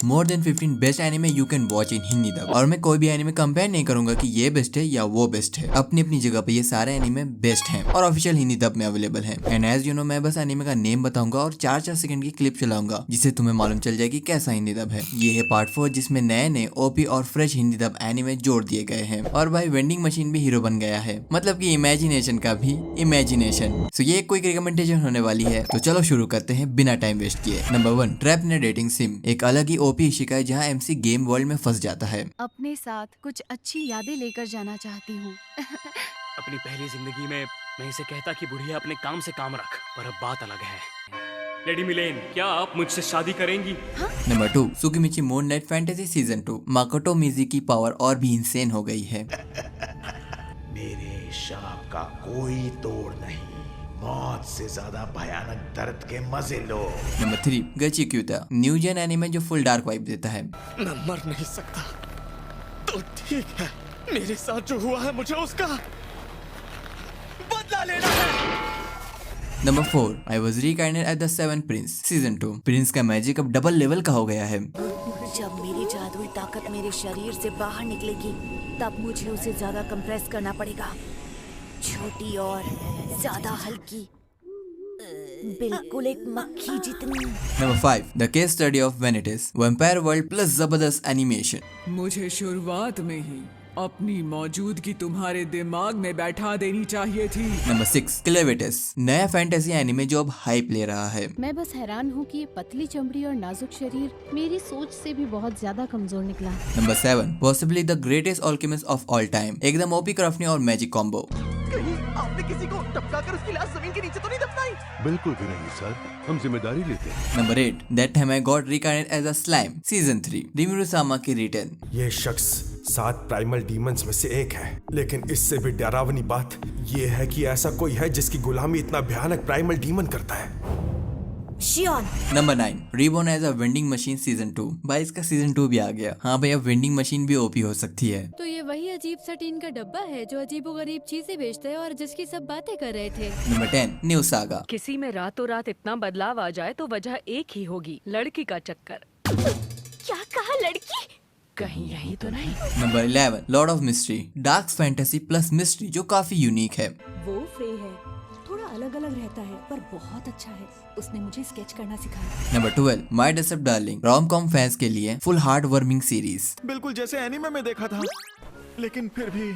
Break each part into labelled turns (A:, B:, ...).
A: More than 15 best anime you can watch in Hindi दब। और मैं कोई भी एनिमे कंपेयर नहीं करूंगा कि ये बेस्ट है या वो बेस्ट है, अपनी अपनी जगह पे ये सारे एनिमे बेस्ट हैं और ऑफिशियल हिंदी दब में अवेलेबल हैं। एंड एज यू नो मैं बस एनिमे का नेम बताऊंगा और 4-4 सेकंड की क्लिप चलाऊंगा जिससे तुम्हें मालूम चल जाएगी कैसा हिंदी दब है। ये है पार्ट 4 जिसमें नए नए ओपी और फ्रेश हिंदी दब एनिमे जोड़ दिए गए हैं। और भाई वेंडिंग मशीन भी हीरो बन गया है, मतलब कि इमेजिनेशन का भी इमेजिनेशन। सो ये कोई रिकमेंडेशन होने वाली है, तो चलो शुरू करते हैं बिना टाइम वेस्ट किए। Number 1, trap in a dating SIM. एक अलग ही ओपी इशिका है जहाँ एमसी गेम वर्ल्ड में फंस जाता है।
B: अपने साथ कुछ अच्छी यादें लेकर जाना चाहती हूँ।
C: अपनी पहली जिंदगी में मैं इसे कहता कि बुढ़िया अपने काम से काम रख, पर अब बात अलग है। लेडी मिलेन, क्या आप मुझसे शादी करेंगी?
A: Number 2, Tsukimichi moonlit fantasy season 2। Makoto मिजी की पावर और भी इंसेन हो गई है।
D: मेरे शाप का कोई तोड़ नहीं, मौत से ज्यादा भयानक दर्द के मजे लो।
A: नंबर 3, गची क्यूता। न्यू जेन एनिमे जो फुल डार्क वाइब देता है।
E: मैं मर नहीं सकता तो ठीक है, मेरे साथ जो हुआ है मुझे उसका बदला लेना है।
A: Number 4, I was reincarnated at the 7th prince season 2। Prince का मैजिक अब डबल लेवल का हो गया है।
F: जब मेरी जादुई ताकत मेरे शरीर से बाहर निकलेगी तब मुझे उसे ज्यादा कंप्रेस करना पड़ेगा, छोटी और ज्यादा हल्की, बिल्कुल एक मक्खी जितनी।
A: Number 5, the case study of Vanitas. Vampire world plus जबरदस्त एनिमेशन।
G: मुझे शुरुआत में ही अपनी मौजूदगी तुम्हारे दिमाग में बैठा देनी चाहिए थी।
A: नंबर 6, क्लेवेटिस। नया फैंटेसी एनिमे जो अब हाइप ले रहा है।
B: मैं बस हैरान हूँ कि ये पतली चमड़ी और नाजुक शरीर मेरी सोच से भी बहुत ज्यादा कमजोर निकला।
A: Number 7, possibly the greatest alchemist of all time. एकदम ओपी क्राफ्टनी और मैजिक कॉम्बो।
E: कहीं आपने किसी को टपका कर उसकी लाश जमीन के नीचे तो नहीं दफनाई?
H: बिल्कुल भी नहीं सर, हम जिम्मेदारी लेते हैं।
A: Number 8, that time I got reincarnated as a slime season 3। Rimuru सामा की रिटर्न।
I: ये शख्स 7 प्राइमल डीमंस में से एक है, लेकिन इससे भी डरावनी बात ये है कि ऐसा कोई है जिसकी गुलामी इतना भयानक प्राइमल डीमन करता है।
F: Shion.
A: Number 9, reborn as a vending machine season 2। भाई इसका सीजन 2 भी आ गया। हाँ भाई अब वेंडिंग मशीन भी ओपी हो सकती है।
B: तो ये वही अजीब सा टीन का डब्बा है जो अजीबोगरीब चीजें बेचता है और जिसकी सब बातें कर रहे थे।
A: Number 10, new saga.
J: किसी में रातों रात इतना बदलाव आ जाए तो वजह एक ही होगी, लड़की का चक्कर।
F: क्या कहा, लड़की?
J: कहीं यही तो नहीं?
A: Number 11, Lord of mystery. Dark fantasy plus mystery जो काफी यूनिक है।
K: वो फ्रे है, थोड़ा अलग अलग रहता है पर बहुत अच्छा है, उसने मुझे स्केच करना सिखाया।
A: Number 12, my dress up darling. Rom com fans के लिए फुल हार्ट वार्मिंग सीरीज।
I: बिल्कुल जैसे एनीमे में देखा था, लेकिन फिर भी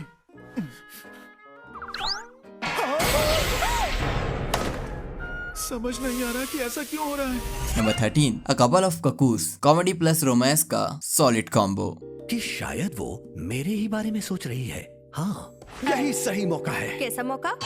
I: समझ नहीं आ रहा कि ऐसा क्यों हो रहा है।
A: Number 13, a couple of cuckoos. Comedy plus romance का सॉलिड कॉम्बो।
D: कि शायद वो मेरे ही बारे में सोच रही है। हाँ, यही सही मौका है।
F: कैसा मौका?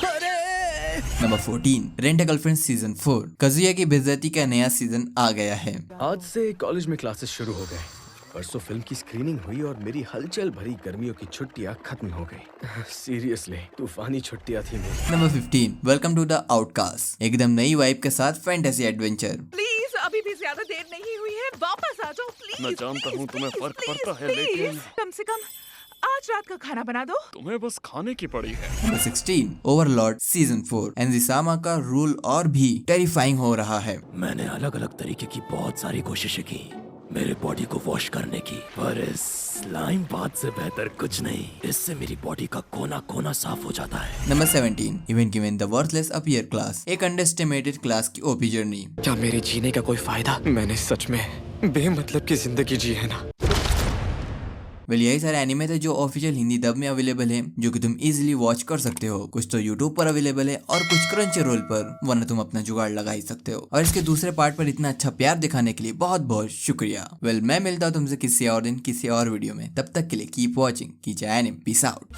A: Number 14, rent a girlfriend season 4। Kazuya की बेइज्जती का नया सीजन आ गया है।
E: आज से कॉलेज में क्लासेस शुरू हो गए। परसों फिल्म की स्क्रीनिंग हुई और मेरी हलचल भरी गर्मियों की छुट्टियां खत्म हो गई। सीरियसली तूफानी छुट्टियां थी मेरी।
A: Number 15, welcome to the outcast. एकदम नई वाइब के साथ फैंटेसी एडवेंचर।
J: प्लीज अभी भी ज्यादा देर नहीं हुई है, वापस आ जाओ प्लीज।
C: मैं जानता हूँ तुम्हें फर्क पड़ता है, लेकिन
J: कम से कम आज रात का खाना बना दो।
C: तुम्हें बस खाने की पड़ी है।
A: Number 16, Overlord season 4। एनजिसामा का रूल और भी टेरिफाइंग हो रहा है।
D: मैंने अलग अलग तरीके की बहुत सारी कोशिशें की मेरे बॉडी को वॉश करने की, पर इस स्लाइम बात से बेहतर कुछ नहीं। इससे मेरी बॉडी का कोना कोना साफ हो जाता है।
A: Number 17, even given the worthless appear class. एक अंडरएस्टिमेटेड क्लास की ओपी जर्नी।
E: क्या मेरे जीने का कोई फायदा? मैंने सच में बेमतलब की जिंदगी जी है ना।
A: वेल यही सारे एनिमे थे जो ऑफिशियल हिंदी डब में अवेलेबल है, जो कि तुम इजीली वॉच कर सकते हो। कुछ तो यूट्यूब पर अवेलेबल है और कुछ क्रंची रोल पर, वरना तुम अपना जुगाड़ लगा ही सकते हो। और इसके दूसरे पार्ट पर इतना अच्छा प्यार दिखाने के लिए बहुत बहुत शुक्रिया। वेल मैं मिलता हूँ तुमसे किसी और दिन किसी और वीडियो में। तब तक के लिए कीप वॉचिंग कीजिए एनिमे। Peace out.